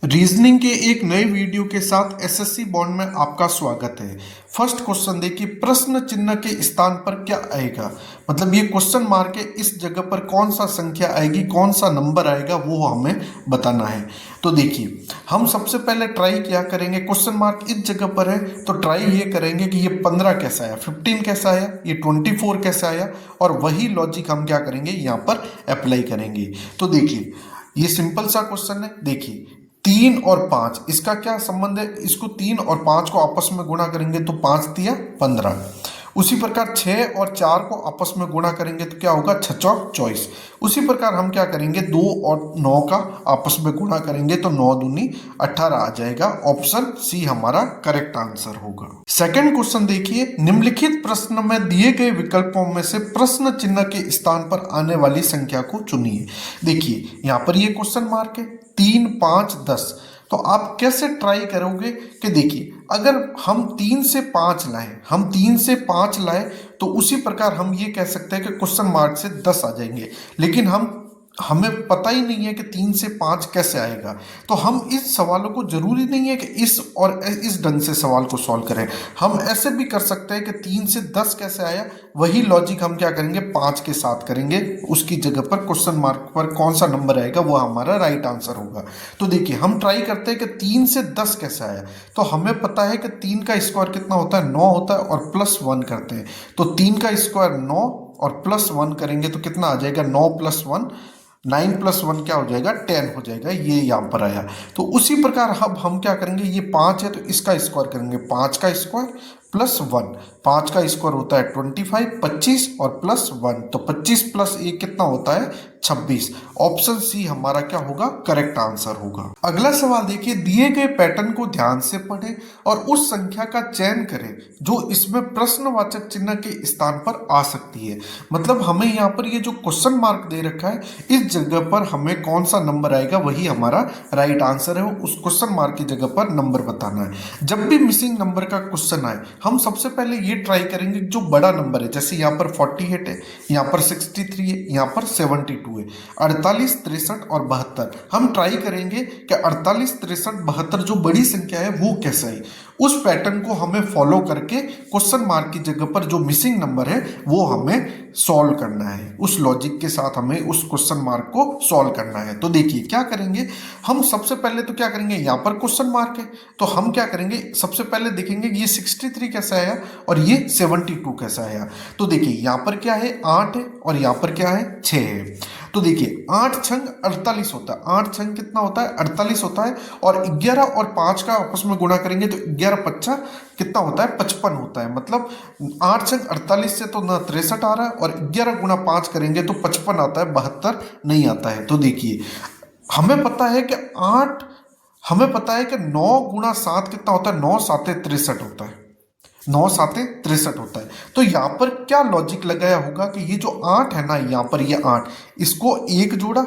Reasoning के एक नए वीडियो के साथ एसएससी बॉन्ड में आपका स्वागत है। फर्स्ट क्वेश्चन देखिए, प्रश्न चिन्ह के स्थान पर क्या आएगा। मतलब ये क्वेश्चन मार्क है, इस जगह पर कौन सा संख्या आएगी, कौन सा नंबर आएगा वो हमें बताना है। तो देखिए हम सबसे पहले ट्राई क्या करेंगे, क्वेश्चन मार्क इस जगह पर है तो ट्राई ये करेंगे कि ये 15 कैसा आया, 15 कैसा आया, ये 24 कैसा आया, और वही लॉजिक हम क्या करेंगे यहाँ पर अप्लाई करेंगे। तो देखिए ये सिंपल सा क्वेश्चन है। देखिए 3 और 5 इसका क्या संबंध है, इसको 3 और 5 को आपस में गुणा करेंगे तो 5×3 = 15। उसी प्रकार 6 और 4 को आपस में गुणा करेंगे तो क्या होगा, 6×4 = 24। उसी प्रकार हम क्या करेंगे, 2 और 9 का आपस में गुणा करेंगे तो 9×2 = 18 आ जाएगा। ऑप्शन सी हमारा करेक्ट आंसर होगा। सेकंड क्वेश्चन देखिए, निम्नलिखित प्रश्न में दिए गए विकल्पों में से प्रश्न चिन्ह के स्थान पर आने वाली संख्या को चुनिए। देखिए यहाँ पर ये क्वेश्चन मार्क है 3, 5, 10। तो आप कैसे ट्राई करोगे कि देखिए अगर हम 3 से 5 लाए तो उसी प्रकार हम ये कह सकते हैं कि क्वेश्चन मार्क से 10 आ जाएंगे, लेकिन हमें पता ही नहीं है कि 3 से 5 कैसे आएगा। तो हम इस सवालों को, जरूरी नहीं है कि इस ढंग से सवाल को सॉल्व करें, हम ऐसे भी कर सकते हैं कि 3 से 10 कैसे आया, वही लॉजिक हम क्या करेंगे 5 के साथ करेंगे, उसकी जगह पर क्वेश्चन मार्क पर कौन सा नंबर आएगा वो हमारा राइट आंसर होगा। तो देखिए हम ट्राई करते हैं कि 3 से 10 कैसे आया। तो हमें पता है कि 3 का स्क्वायर कितना होता है, 9 होता है, और +1 करते हैं तो 3 का स्क्वायर 9 और +1 करेंगे तो कितना आ जाएगा, 9 + 1 9 + 1 क्या हो जाएगा, 10 हो जाएगा। ये यहाँ पर आया। तो उसी प्रकार अब हम क्या करेंगे, ये 5 है तो इसका स्क्वायर करेंगे, 5 का स्क्वायर +1, 5 का स्क्वायर होता है 25, 25 और +1 तो 25 + 1 कितना होता है, 26। ऑप्शन सी हमारा क्या होगा, करेक्ट आंसर होगा। अगला सवाल देखिए, दिए गए पैटर्न को ध्यान से पढ़ें और उस संख्या का चयन करें जो इसमें प्रश्नवाचक चिन्ह के स्थान पर आ सकती है। मतलब हमें यहाँ पर ये जो क्वेश्चन मार्क दे रखा है, इस जगह पर हमें कौन सा नंबर आएगा वही हमारा राइट आंसर है। उस क्वेश्चन मार्क की जगह पर नंबर बताना है। जब भी मिसिंग नंबर का क्वेश्चन आए हम सबसे पहले ये ट्राई करेंगे जो बड़ा नंबर है, जैसे यहाँ पर 48 है, यहाँ पर 63 है, यहाँ पर 72 है, 48, 63 और 72। हम ट्राई करेंगे कि 48, 63, 72 जो बड़ी संख्या है वो कैसा है। उस पैटर्न को हमें फॉलो करके क्वेश्चन मार्क की जगह पर जो मिसिंग नंबर है वो हमें सॉल्व करना है। उस लॉजिक के साथ हमें उस क्वेश्चन मार्क को सॉल्व करना है। तो देखिए क्या करेंगे, हम सबसे पहले तो क्या करेंगे, यहाँ पर क्वेश्चन मार्क है तो हम क्या करेंगे, सबसे पहले देखेंगे ये 63 कैसा आया और ये 72 कैसा आया। तो देखिए यहाँ पर क्या है, 8 है और यहाँ पर क्या है, 6 है। तो देखिए 8 छंग 48 होता है, 8 छंग कितना होता है, 48 होता है, और 11 और 5 का आपस में गुणा करेंगे तो 11 × 5 कितना होता है, 55 होता है। मतलब 8 छंग 48 से तो ना 63 आ रहा है, और 11 × 5 करेंगे तो 55 आता है, 72 नहीं आता है। तो देखिए हमें पता है कि 9 × 7 कितना होता है, 9 × 7 = 63 होता है, 9 × 7 = 63 होता है। तो यहाँ पर क्या लॉजिक लगाया होगा कि ये जो 8 है ना, यहाँ पर ये 8, इसको 1 जोड़ा,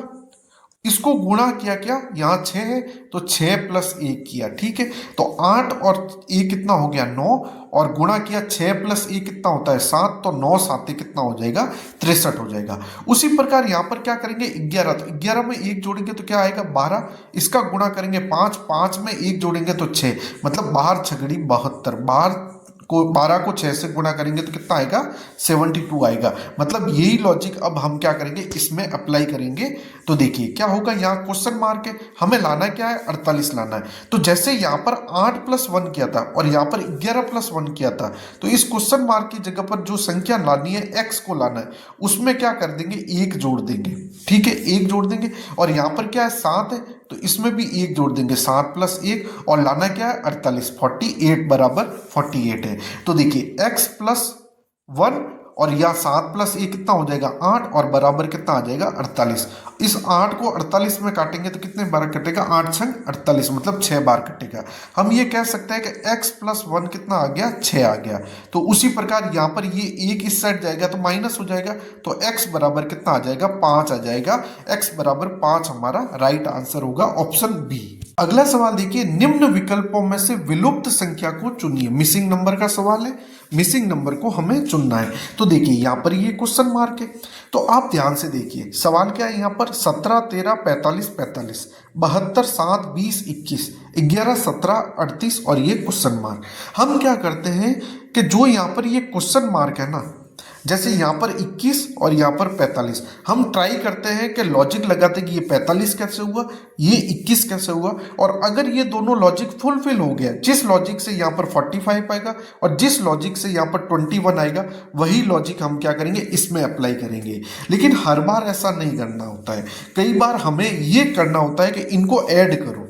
इसको गुणा किया, क्या यहाँ 6 है तो 6 + 1 किया, ठीक है। तो 8 और 1 कितना हो गया, 9, और गुणा किया 6 + 1 कितना होता है, 7, तो 9 × 7 कितना हो जाएगा, 63 हो जाएगा। उसी प्रकार यहाँ पर क्या करेंगे, 11, तो 11 में 1 जोड़ेंगे तो क्या आएगा, 12, इसका गुणा करेंगे 5, 5 में 1 जोड़ेंगे तो 6, मतलब 12 छगड़ी 72, 12 को 6 से गुणा करेंगे तो कितना आएगा, 72 आएगा। मतलब यही लॉजिक अब हम क्या करेंगे, इसमें अप्लाई करेंगे। तो देखिए क्या होगा, यहाँ क्वेश्चन मार्क है, हमें लाना क्या है, 48 लाना है। तो जैसे यहाँ पर 8 + 1 किया था और यहाँ पर 11 + 1 किया था, तो इस क्वेश्चन मार्क की जगह पर जो संख्या लानी है, x को लाना है, उसमें क्या कर देंगे, 1 जोड़ देंगे, ठीक है, 1 जोड़ देंगे। और यहाँ पर क्या है, 7 है तो इसमें भी 1 जोड़ देंगे, 7 + 1, और लाना क्या है, 48, 48 = 48 है। तो देखिए x + 1 और या 7 + 1 कितना हो जाएगा, 8, और बराबर कितना आ जाएगा, 48। इस 8 को 48 में काटेंगे तो कितने बार कटेगा, 8 छंग 48, मतलब 6 बार कटेगा। हम ये कह सकते हैं कि x + 1 कितना आ गया, 6 आ गया। तो उसी प्रकार यहाँ पर ये 1 इस साइड जाएगा तो माइनस हो जाएगा, तो x बराबर कितना आ जाएगा, 5 आ जाएगा। x बराबर 5 हमारा राइट आंसर होगा, ऑप्शन बी। अगला सवाल देखिए, निम्न विकल्पों में से विलुप्त संख्या को चुनिए। मिसिंग नंबर का सवाल है, मिसिंग नंबर को हमें चुनना है। तो देखिए यहाँ पर ये क्वेश्चन मार्क है, तो आप ध्यान से देखिए सवाल क्या है। यहाँ पर 17, 13, 45, 45, 72, 7, 20, 21, 11, 17, 38 और ये क्वेश्चन मार्क। हम क्या करते हैं कि जो यहाँ पर ये क्वेश्चन मार्क है ना, जैसे यहाँ पर 21 और यहाँ पर 45, हम ट्राई करते हैं कि लॉजिक लगाते कि ये 45 कैसे हुआ, ये 21 कैसे हुआ, और अगर ये दोनों लॉजिक फुलफिल हो गया, जिस लॉजिक से यहाँ पर 45 आएगा और जिस लॉजिक से यहाँ पर 21 आएगा, वही लॉजिक हम क्या करेंगे, इसमें अप्लाई करेंगे। लेकिन हर बार ऐसा नहीं करना होता है, कई बार हमें ये करना होता है कि इनको ऐड करो।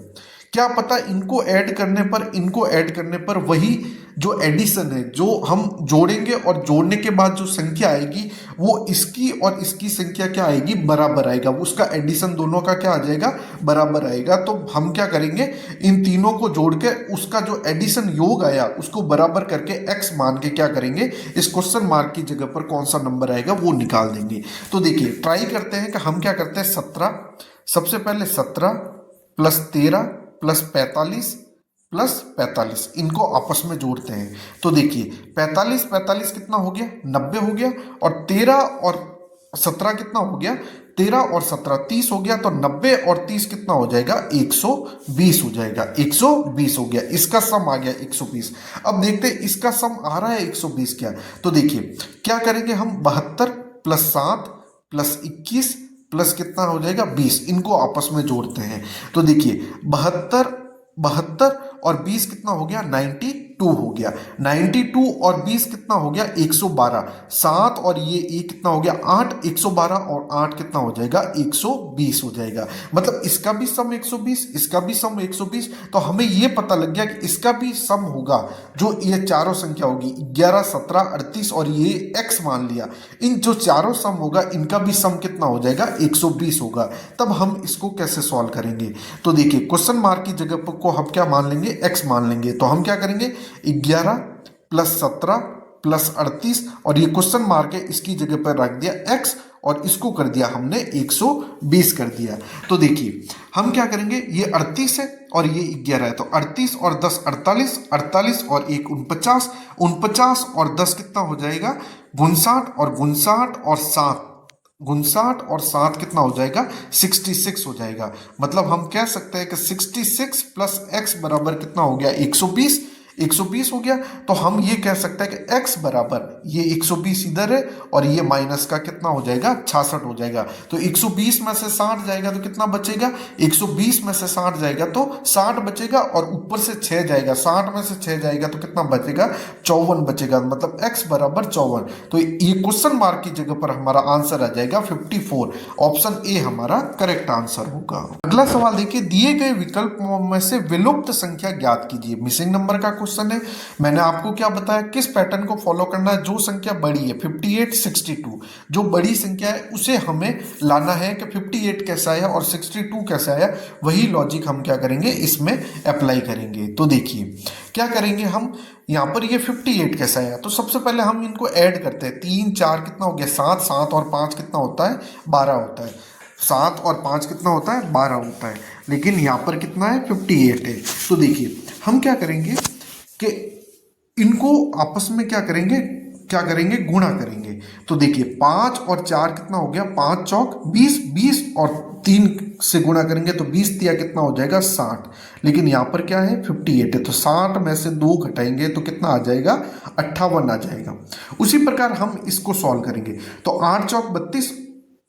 क्या पता इनको ऐड करने पर वही जो एडिशन है, जो हम जोड़ेंगे और जोड़ने के बाद जो संख्या आएगी वो इसकी और इसकी संख्या क्या आएगी, बराबर आएगा। उसका एडिशन दोनों का क्या आ जाएगा, बराबर आएगा। तो हम क्या करेंगे, इन तीनों को जोड़ के उसका जो एडिशन योग आया उसको बराबर करके x मान के क्या करेंगे, इस क्वेश्चन मार्क की जगह पर कौन सा नंबर आएगा वो निकाल देंगे। तो देखिए ट्राई करते हैं कि हम क्या करते हैं, 17, सबसे पहले 17 प्लस 13 प्लस 45 प्लस 45, इनको आपस में जोड़ते हैं। तो देखिए 45 45 कितना हो गया, 90 हो गया, और 13 और 17 कितना हो गया, 13 और 17 30 हो गया। तो 90 और 30 कितना हो जाएगा, 120 हो जाएगा, 120 हो गया। इसका सम आ गया 120। अब देखते हैं इसका सम आ रहा है 120 क्या। तो देखिए क्या करेंगे हम, 72 प्लस 7 प्लस 21 प्लस कितना हो जाएगा 20, इनको आपस में जोड़ते हैं। तो देखिए 72 और 20 कितना हो गया, 92 हो गया। 92 और 20 कितना हो गया, 112। 7 और ये कितना हो गया, 8, 112 और 8 कितना हो जाएगा, 120 हो जाएगा। मतलब इसका भी सम 120, इसका भी सम 120। तो हमें ये पता लग गया कि इसका भी सम होगा, जो ये चारों संख्या होगी 11, 17, 38 और ये x मान लिया, इन जो चारों सम होगा इनका भी सम कितना हो जाएगा, 120 होगा। तब हम इसको कैसे सॉल्व करेंगे, तो देखिए क्वेश्चन मार्क की जगह को हम क्या मान लेंगे, x मान लेंगे। तो हम क्या करेंगे, 11 प्लस 17 प्लस 38 और ये क्वेश्चन मार्क है, इसकी जगह पर रख दिया x और इसको कर दिया हमने 120 कर दिया। तो देखिए हम क्या करेंगे, ये 38 है और ये 11 है, तो 38 और 10 48, 48 और 1 49, 49 और 10 कितना हो जाएगा, 59 और 59 और 7, 59 और 7 कितना हो जाएगा, 66 हो जाएगा। मतलब हम कह सकते हैं कि 66 प्लस x बराबर कितना हो गया, 120 हो गया। तो हम ये कह सकते हैं कि x बराबर ये 120 इधर है और ये माइनस का कितना हो जाएगा, 66 हो जाएगा। तो 120 में से 60 जाएगा तो कितना बचेगा, 120 में से 60 जाएगा तो 60 बचेगा, और ऊपर से 6 जाएगा, 60 में से 6 जाएगा तो कितना बचेगा, 54 बचेगा। मतलब x बराबर 54। तो ये क्वेश्चन मार्क की जगह पर हमारा आंसर आ जाएगा 54। ऑप्शन ए हमारा करेक्ट आंसर होगा। अगला सवाल देखिए, दिए गए विकल्पों में से विलुप्त संख्या ज्ञात कीजिए। मिसिंग नंबर का क्वेश्चन है। मैंने आपको क्या बताया, किस पैटर्न को फॉलो करना है, जो संख्या बड़ी है 58, 62, जो बड़ी संख्या है उसे हमें लाना है कि 58 कैसा आया और 62 कैसा आया, वही लॉजिक हम क्या करेंगे, इसमें अप्लाई करेंगे। तो देखिए क्या करेंगे हम, यहाँ पर ये 58 कैसा आया, तो सबसे पहले हम इनको ऐड करते हैं। 3 4 कितना हो गया, 7, 7 और 5 कितना होता है, 12 होता है। 7 और 5 कितना होता है, 12 होता है। लेकिन यहाँ पर कितना है, 58 है। तो देखिए हम क्या करेंगे कि इनको आपस में क्या करेंगे, गुणा करेंगे। तो देखिए 5 और 4 कितना हो गया, 5 चौक 20, 20 और 3 से गुणा करेंगे तो 20 दिया कितना हो जाएगा, 60। लेकिन यहाँ पर क्या है, 58 है, तो 60 में से 2 घटाएंगे तो कितना आ जाएगा, 58 आ जाएगा। उसी प्रकार हम इसको सॉल्व करेंगे। तो 8 चौक 32,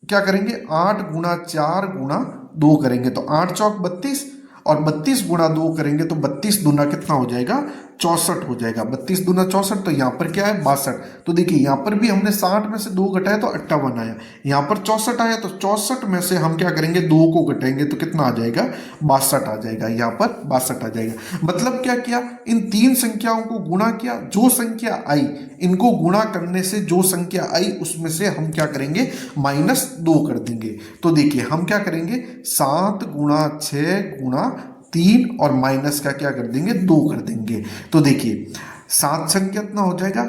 क्या करेंगे, 8 गुणा 4 गुणा 2 करेंगे तो 8 चौक 32, और 32 गुणा 2 करेंगे तो 32 दूना कितना हो जाएगा, 64 हो जाएगा। 32 दूना 64, तो यहाँ पर क्या है, 62। तो देखिए यहाँ पर भी हमने 60 में से 2 घटाया तो 58 आया, यहाँ पर 64 आया, तो 64 में से हम क्या करेंगे, 2 को घटाएंगे तो कितना आ जाएगा, 62 आ जाएगा। यहाँ पर 62 आ जाएगा। मतलब क्या किया, इन 3 संख्याओं को गुणा किया, जो संख्या आई इनको गुणा करने से जो संख्या आई उसमें से हम क्या करेंगे, -2 कर देंगे। तो देखिए हम क्या करेंगे, 7 गुणा 6 गुणा 3 और माइनस का क्या कर देंगे, 2 कर देंगे। तो देखिए 7 संख्या कितना हो जाएगा,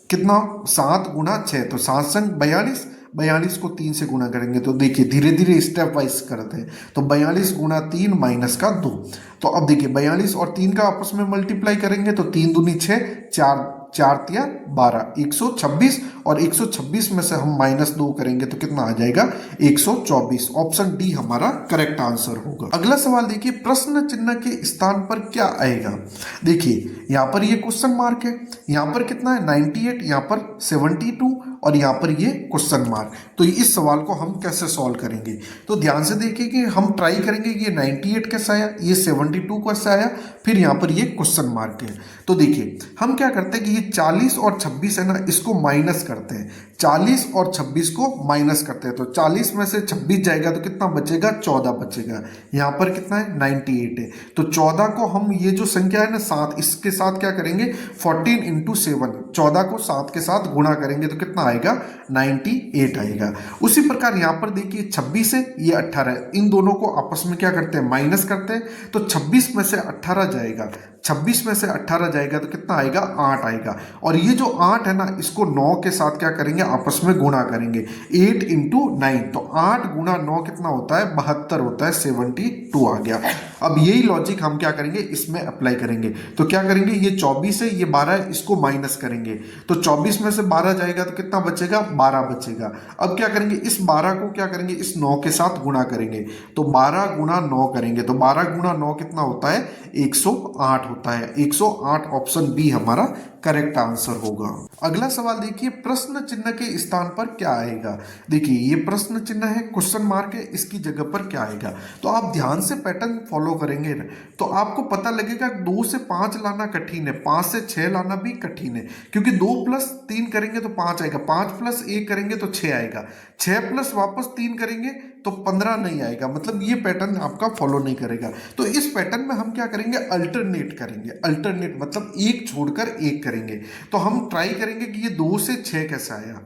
कितना, 7 गुणा 6, तो 7 संग 42, 42 को 3 से गुणा करेंगे तो देखिए धीरे धीरे स्टेप वाइज करते हैं। तो 42 गुणा 3 माइनस का 2। तो अब देखिए 42 और 3 का आपस में मल्टीप्लाई करेंगे तो 3 दूनी 6, 4 4 तिया 12, 126 और 126 में से हम -2 करेंगे तो कितना आ जाएगा 124। ऑप्शन डी हमारा करेक्ट आंसर होगा। अगला सवाल देखिए, प्रश्न चिन्ह के स्थान पर क्या आएगा। देखिए यहाँ पर ये क्वेश्चन मार्क है, यहाँ पर कितना है 98, यहाँ पर 72 और यहाँ पर ये क्वेश्चन मार्क। तो इस सवाल को हम कैसे सॉल्व करेंगे, तो ध्यान से देखिए कि हम ट्राई करेंगे कि ये 98 कैसे आया, ये 72 कैसे आया, फिर यहाँ पर ये क्वेश्चन मार्क है। तो देखिए हम क्या करते हैं कि ये 40 और 26 है ना, इसको माइनस करते हैं। 40 और 26 को माइनस करते हैं तो 40 में से 26 जाएगा तो कितना बचेगा 14 बचेगा। यहाँ पर कितना है 98 है। तो 14 को हम ये जो संख्या है ना 7, इसके साथ क्या करेंगे 14 इंटू 7, 14 को 7 के साथ गुणा करेंगे तो कितना आएगा 98 आएगा। उसी प्रकार यहाँ पर देखिए 26 है, ये 18 है, इन दोनों को आपस में क्या करते हैं माइनस करते हैं। तो 26 में से 18 जाएगा, 26 में से 18 जाएगा तो कितना आएगा 8 आएगा। और ये जो 8 है ना इसको 9 के साथ क्या करेंगे आपस में गुणा करेंगे, 8 इंटू 9। तो 8 गुणा 9 कितना होता है 72 होता है, 72 आ गया। अब यही लॉजिक हम क्या करेंगे इसमें अप्लाई करेंगे। तो क्या करेंगे ये 24 है, ये 12 है, इसको माइनस करेंगे तो 24 में से 12 जाएगा तो कितना बचेगा 12 बचेगा। अब क्या करेंगे इस 12 को क्या करेंगे इस 9 के साथ गुणा करेंगे तो 12 गुणा 9 करेंगे तो 12 गुणा 9 कितना होता है 108 होता है। 108 ऑप्शन बी हमारा करेक्ट आंसर होगा। अगला सवाल देखिए, प्रश्न चिन्ह के स्थान पर क्या आएगा। देखिए ये प्रश्न चिन्ह है, क्वेश्चन मार्क है, इसकी जगह पर क्या आएगा। तो आप ध्यान से पैटर्न फॉलो करेंगे तो आपको पता लगेगा 2 से 5 लाना कठिन है, 5 से 6 लाना भी कठिन है, क्योंकि 2 प्लस 3 करेंगे तो 5 आएगा, 5 प्लस 1 करेंगे तो 6 आएगा, 6 प्लस वापस 3 करेंगे तो 15 नहीं आएगा। मतलब ये पैटर्न आपका फॉलो नहीं करेगा। तो इस पैटर्न में हम क्या करेंगे अल्टरनेट करेंगे, अल्टरनेट मतलब एक छोड़कर एक करेंगे। तो हम ट्राई करेंगे कि ये 2 से 6 कैसा आया,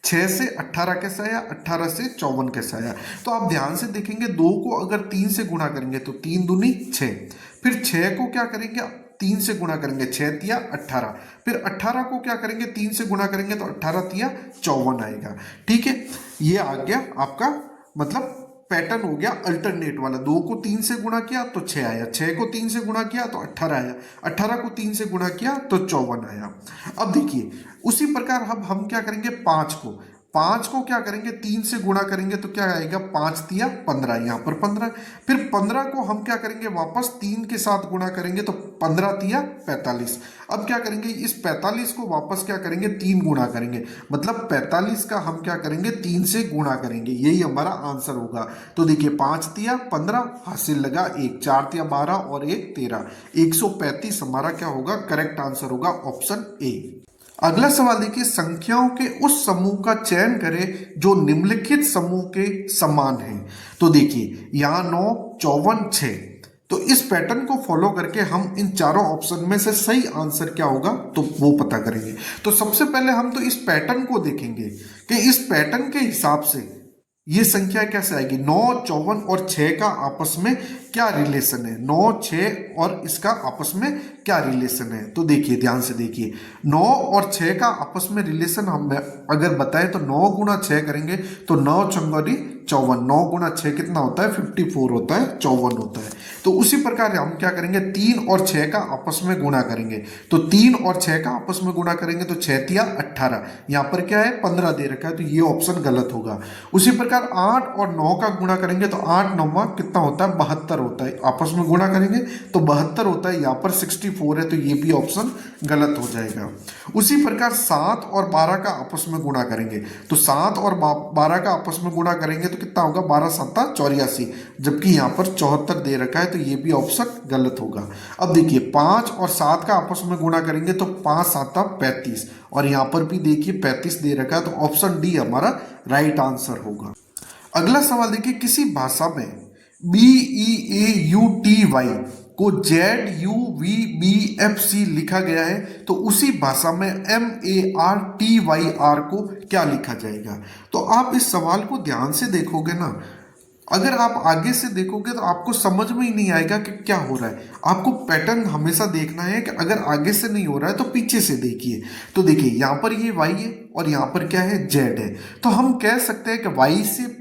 6 से 18 कैसा आया, 18 से 54 कैसा आया। तो आप ध्यान से देखेंगे 2 को अगर 3 से गुणा करेंगे तो 3 दूनी 6, फिर 6 को क्या करेंगे 3 से गुणा करेंगे, 6 तिया 18, फिर 18 को क्या करेंगे 3 से गुणा करेंगे तो 18 तिया 54 आएगा। ठीक है, ये आ गया आपका मतलब पैटर्न हो गया अल्टरनेट वाला। 2 को 3 से गुणा किया तो 6 आया, 6 को 3 से गुणा किया तो 18 आया, 18 को 3 से गुणा किया तो 54 आया। अब देखिए उसी प्रकार हम क्या करेंगे 5 को क्या करेंगे 3 से गुणा करेंगे तो क्या आएगा 5 तिया 15, यहाँ पर 15, फिर 15 को हम क्या करेंगे वापस 3 के साथ गुणा करेंगे तो 15 तिया 45। अब क्या करेंगे इस 45 को वापस क्या करेंगे 3 गुणा करेंगे, मतलब 45 का हम क्या करेंगे 3 से गुणा करेंगे, यही हमारा आंसर होगा। तो देखिए 5 तिया 15 हासिल लगा 1, 4 तिया 12 और 1 13, 135 हमारा क्या होगा करेक्ट आंसर होगा ऑप्शन ए। अगला सवाल देखिए, संख्याओं के उस समूह का चयन करें जो निम्नलिखित समूह के समान है। तो देखिए यहाँ 9, 54, 6, तो इस पैटर्न को फॉलो करके हम इन चारों ऑप्शन में से सही आंसर क्या होगा तो वो पता करेंगे। तो सबसे पहले हम तो इस पैटर्न को देखेंगे कि इस पैटर्न के हिसाब से ये संख्या कैसे आएगी। 9, 54 और 6 का आपस में क्या रिलेशन है, 9, 6 और इसका आपस में क्या रिलेशन है। तो देखिए ध्यान से देखिए 9 और 6 का आपस में रिलेशन हम अगर बताएं तो 9 गुणा 6 करेंगे तो 9 चंगोरी 54, 9 गुणा 6 कितना होता है 54 होता है, 54 होता है। तो उसी प्रकार हम क्या करेंगे 3 और 6 का आपस में गुणा करेंगे तो 3 और 6 का आपस में गुणा करेंगे तो 6 तिया 18, यहाँ पर क्या है 15 दे रखा है तो ये ऑप्शन गलत होगा। उसी प्रकार 8 और 9 का गुणा करेंगे तो 8 9 कितना होता है 72 होता है, आपस में गुणा करेंगे तो 72 होता है, यहाँ पर 64 है तो ये भी ऑप्शन गलत हो जाएगा। उसी प्रकार 7 और 12 का आपस में गुणा करेंगे तो 7 और 12 का आपस में गुणा करेंगे तो कितना होगा 12 7 84, जबकि यहाँ पर 74 दे रखा है तो ये भी ऑप्शन गलत होगा। अब देखिए 5 और 7 का आपस में गुणा करेंगे तो 5 7 35 और यहाँ पर भी देखिए 35 दे रखा है तो ऑप्शन डी हमारा राइट आंसर होगा। अगला सवाल देखिए, किसी भाषा में BEAUTY को ZUVBFC लिखा गया है तो उसी भाषा में MARTYR को क्या लिखा जाएगा। तो आप इस सवाल को ध्यान से देखोगे ना, अगर आप आगे से देखोगे तो आपको समझ में ही नहीं आएगा कि क्या हो रहा है। आपको पैटर्न हमेशा देखना है कि अगर आगे से नहीं हो रहा है तो पीछे से देखिए। तो देखिए यहाँ पर ये y है और यहाँ पर क्या है, z है। तो हम कह सकते हैं कि y से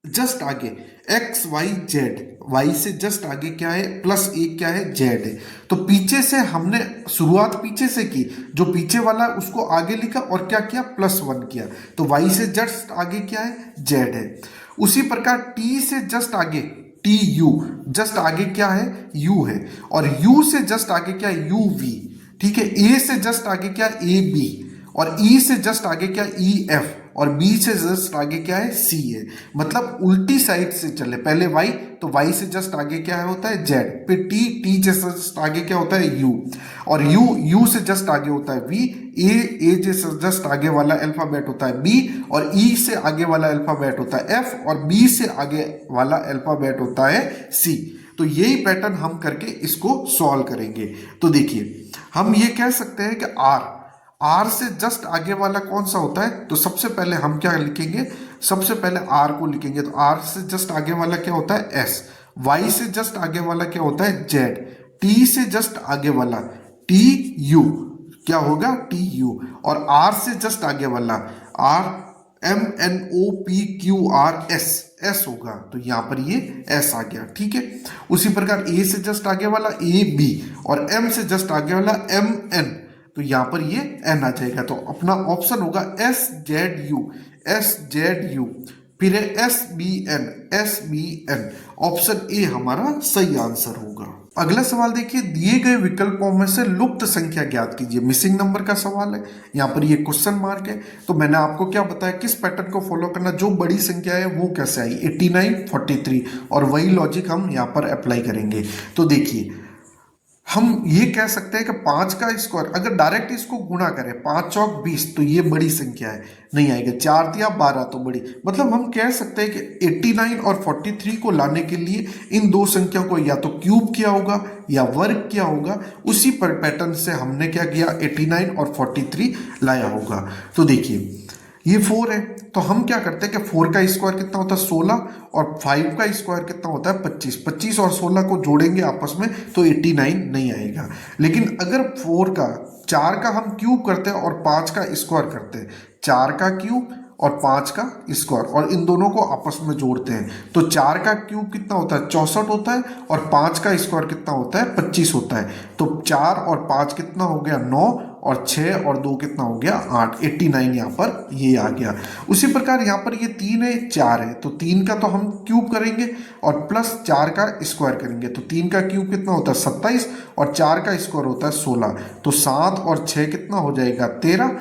जस्ट आगे एक्स वाई जेड, वाई से जस्ट आगे क्या है, प्लस एक क्या है, जेड है। तो पीछे से हमने शुरुआत पीछे से की, जो पीछे वाला उसको आगे लिखा और क्या किया, प्लस वन किया। तो वाई से जस्ट आगे क्या है, जेड है। उसी प्रकार टी से जस्ट आगे टी यू, जस्ट आगे क्या है, यू है। और यू से जस्ट आगे क्या है, यू वी। ठीक है, ए से जस्ट आगे क्या है, ए बी। और ई से जस्ट आगे क्या, ई एफ। और बी से जस्ट आगे क्या है, सी है। मतलब उल्टी साइड से चले, पहले वाई, तो वाई से जस्ट आगे क्या है, होता है जेड। फिर टी, टी से जस्ट आगे क्या होता है, यू। और यू, यू से जस्ट आगे होता है वी। ए से जस्ट आगे वाला अल्फाबेट होता है बी। और ई से आगे वाला अल्फाबेट होता है एफ। और बी से आगे वाला अल्फाबेट होता है सी। तो यही पैटर्न हम करके इसको सॉल्व करेंगे। तो देखिए हम ये कह सकते हैं कि आर, आर से जस्ट आगे वाला कौन सा होता है, तो सबसे पहले हम क्या लिखेंगे, सबसे पहले आर को लिखेंगे। तो आर से जस्ट आगे वाला क्या होता है, एस। वाई से जस्ट आगे वाला क्या होता है, जेड। टी से जस्ट आगे वाला टी यू, क्या होगा, टी यू। और आर से जस्ट आगे वाला R, M N O P Q R S, S होगा। तो यहां पर ये एस आ गया। ठीक है, उसी प्रकार ए से जस्ट आगे वाला ए बी। और एम से जस्ट आगे वाला एम एन, तो यहां पर ये एन आ जाएगा। तो अपना ऑप्शन होगा S Z U, S Z U. फिर है S B N, S B N. Option A हमारा सही आंसर होगा। अगला सवाल देखिए, दिए गए विकल्पों में से लुप्त संख्या ज्ञात कीजिए। मिसिंग नंबर का सवाल है, यहाँ पर ये क्वेश्चन मार्क है। तो मैंने आपको क्या बताया, किस पैटर्न को फॉलो करना, जो बड़ी संख्या है वो कैसे आई, 89, 43। और वही लॉजिक हम यहाँ पर अप्लाई करेंगे। तो देखिए हम ये कह सकते हैं कि 5 का स्क्वायर, अगर डायरेक्ट इसको गुणा करें, 5 चौक 20, तो ये बड़ी संख्या है, नहीं आएगा। 4 तिया 12, तो बड़ी, मतलब हम कह सकते हैं कि 89 और 43 को लाने के लिए इन दो संख्या को या तो क्यूब किया होगा या वर्ग किया होगा। उसी पर पैटर्न से हमने क्या किया, 89 और 43 लाया होगा। तो देखिए ये 4 है, तो हम क्या करते हैं कि 4 का स्क्वायर कितना होता है, 16। और 5 का स्क्वायर कितना होता है, 25। 25 और 16 को जोड़ेंगे आपस में तो 89 नहीं आएगा। लेकिन अगर 4 का हम क्यूब करते हैं और 5 का स्क्वायर करते हैं, 4 का क्यूब और 5 का स्क्वायर, और इन दोनों को आपस में जोड़ते हैं, तो 4 का क्यूब कितना होता है, 64 होता है। और 5 का स्क्वायर कितना होता है, 25 होता है। तो 4 और 5 कितना हो गया, 9। और 6 और 2 कितना हो गया, 8। 89 यहाँ पर ये आ गया। उसी प्रकार यहाँ पर ये 3 है, 4 है, तो 3 का तो हम क्यूब करेंगे और प्लस 4 का स्क्वायर करेंगे। तो 3 का क्यूब कितना होता है, 27। और 4 का स्क्वायर होता है 16। तो 7 और 6 कितना हो जाएगा, 13।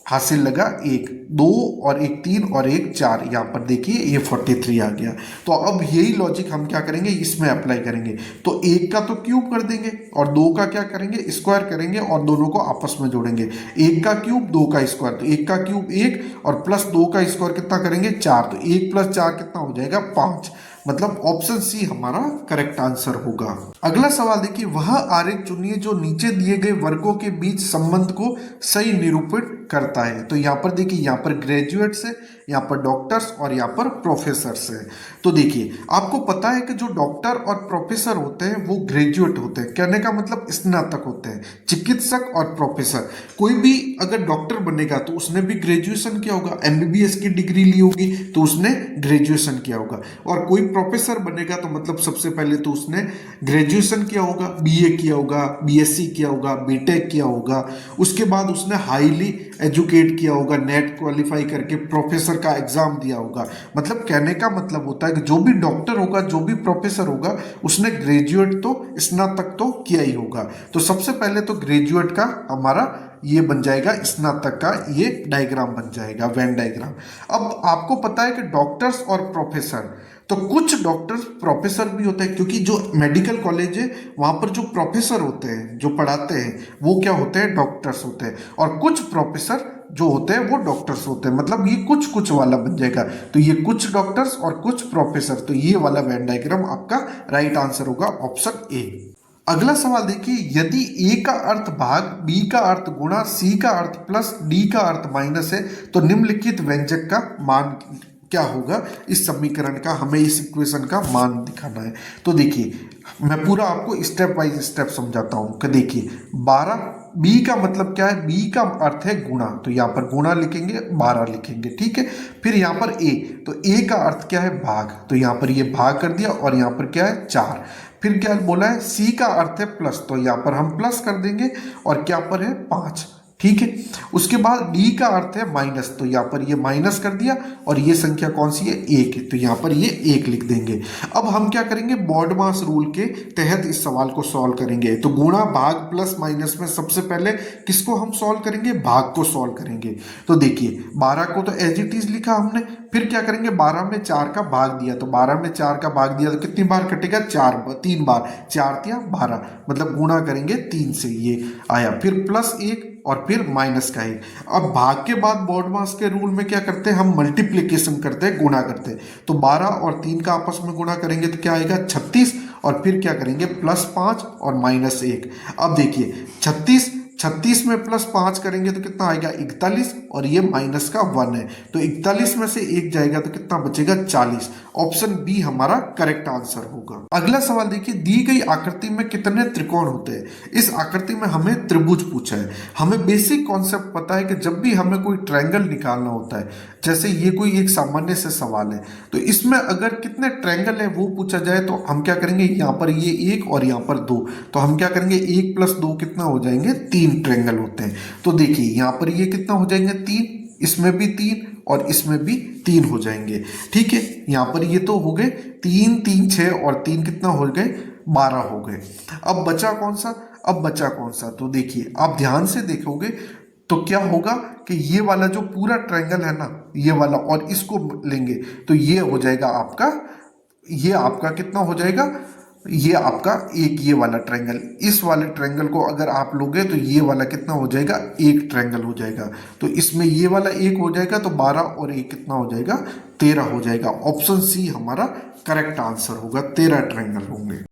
हासिल लगा 1, 2 और 1 3 और 1 4। यहाँ पर देखिए ये 43 आ गया। तो अब यही लॉजिक हम क्या करेंगे, इसमें अप्लाई करेंगे। तो 1 का तो क्यूब कर देंगे और 2 का क्या करेंगे, स्क्वायर करेंगे और दोनों को आपस में जोड़ेंगे। 1 का क्यूब, 2 का स्क्वायर, तो 1 का क्यूब 1 और प्लस 2 का स्क्वायर कितना करेंगे, 4। तो 1 प्लस 4 कितना हो जाएगा, 5। मतलब ऑप्शन सी हमारा करेक्ट आंसर होगा। अगला सवाल देखिए, वह आरेख चुनिए जो नीचे दिए गए वर्गों के बीच संबंध को सही निरूपित करता है। तो यहाँ पर देखिए, यहाँ पर ग्रेजुएट्स है, यहाँ पर डॉक्टर्स और यहाँ पर प्रोफेसर्स है। तो देखिए आपको पता है कि जो डॉक्टर और प्रोफेसर होते हैं वो ग्रेजुएट होते हैं, कहने का मतलब स्नातक होते हैं। चिकित्सक और प्रोफेसर, कोई भी अगर डॉक्टर बनेगा तो उसने भी ग्रेजुएशन किया होगा, एमबीबीएस की डिग्री ली होगी तो उसने ग्रेजुएशन किया होगा। और कोई प्रोफेसर बनेगा तो मतलब सबसे पहले तो उसने ग्रेजुएशन किया होगा, बीए किया होगा, बीएससी किया होगा, बीटेक किया होगा। उसके बाद उसने हाईली एजुकेट किया होगा, नेट क्वालिफाई करके प्रोफेसर का एग्जाम दिया होगा। मतलब कहने का मतलब होता है कि जो भी डॉक्टर होगा, जो भी प्रोफेसर होगा, उसने ग्रेजुएट तो, स्नातक तो किया ही होगा। तो सबसे पहले तो ग्रेजुएट का हमारा ये बन जाएगा, स्नातक का ये डायग्राम बन जाएगा, वेन डायग्राम। अब आपको पता है कि डॉक्टर्स और प्रोफेसर, तो कुछ डॉक्टर्स प्रोफेसर भी होते हैं, क्योंकि जो मेडिकल कॉलेज है वहाँ पर जो प्रोफेसर होते हैं, जो पढ़ाते हैं, वो क्या होते हैं, डॉक्टर्स होते हैं। और कुछ प्रोफेसर जो होते हैं वो डॉक्टर्स होते हैं। मतलब ये कुछ कुछ वाला बन जाएगा। तो ये कुछ डॉक्टर्स और कुछ प्रोफेसर, तो ये वाला वेन डायग्राम आपका राइट आंसर होगा, ऑप्शन ए। अगला सवाल देखिए, यदि ए का अर्थ भाग, बी का अर्थ गुणा, सी का अर्थ प्लस, डी का अर्थ माइनस है तो निम्नलिखित व्यंजक का मान क्या होगा इस समीकरण का, हमें इस इक्वेशन का मान दिखाना है। तो देखिए मैं पूरा आपको स्टेप बाय स्टेप समझाता हूँ कि देखिए 12, बी का मतलब क्या है, बी का अर्थ है गुणा, तो यहाँ पर गुणा लिखेंगे, 12 लिखेंगे, ठीक है। फिर यहाँ पर ए, तो ए का अर्थ क्या है, भाग, तो यहाँ पर ये भाग कर दिया, और यहाँ पर क्या है 4। फिर क्या बोला है, सी का अर्थ है प्लस, तो यहाँ पर हम प्लस कर देंगे, और क्या पर है 5, ठीक है। उसके बाद डी का अर्थ है माइनस, तो यहाँ पर ये माइनस कर दिया, और ये संख्या कौन सी है, 1 है, तो यहाँ पर ये 1 लिख देंगे। अब हम क्या करेंगे, बॉडमास रूल के तहत इस सवाल को सॉल्व करेंगे। तो गुणा भाग प्लस माइनस में सबसे पहले किसको हम सॉल्व करेंगे, भाग को सॉल्व करेंगे। तो देखिए 12 को तो एज इट इज लिखा हमने, फिर क्या करेंगे, 12 में 4 का भाग दिया, तो 12 में 4 का भाग दिया तो कितनी बार कटेगा, 3 बार, 4 या 12, मतलब गुणा करेंगे 3 से, ये आया। फिर प्लस 1 और फिर माइनस का 1। अब भाग के बाद बॉडमास के रूल में क्या करते हैं, हम मल्टीप्लिकेशन करते हैं, गुणा करते हैं। तो 12 और 3 का आपस में गुणा करेंगे तो क्या आएगा 36, और फिर क्या करेंगे +5 और -1। अब देखिए 36 में +5 करेंगे तो कितना आएगा 41, और ये माइनस का 1 है, तो 41 में से 1 जाएगा तो कितना बचेगा 40। ऑप्शन बी हमारा करेक्ट आंसर होगा। अगला सवाल देखिए, दी गई आकृति में कितने त्रिकोण होते हैं। इस आकृति में हमें त्रिभुज पूछा है। हमें बेसिक कॉन्सेप्ट पता है कि जब भी हमें कोई ट्रायंगल निकालना होता है, जैसे ये कोई एक सामान्य से सवाल है, तो इसमें अगर कितने ट्रायंगल है वो पूछा जाए तो हम क्या करेंगे, यहाँ पर ये 1 और यहाँ पर 2, तो हम क्या करेंगे 1 + 2 कितना हो जाएंगे, 3 ट्रायंगल होते हैं। तो देखिए यहाँ पर ये कितना हो जाएंगे 3, इसमें भी 3 और इसमें भी 3 हो जाएंगे, ठीक है। यहाँ पर ये तो हो गए 3 3 6 और 3 कितना हो गए 12 हो गए। अब बचा कौन सा, तो देखिए आप ध्यान से देखोगे तो क्या होगा कि ये वाला जो पूरा ट्रायंगल है ना, ये वाला, और इसको लेंगे तो ये हो जाएगा आपका, ये आपका कितना हो जाएगा, ये आपका एक ये वाला ट्रायंगल। इस वाले ट्रायंगल को अगर आप लोगे तो ये वाला कितना हो जाएगा, एक ट्रायंगल हो जाएगा। तो इसमें ये वाला 1 हो जाएगा, तो 12 और 1 कितना हो जाएगा, 13 हो जाएगा। ऑप्शन सी हमारा करेक्ट आंसर होगा, 13 ट्रायंगल होंगे।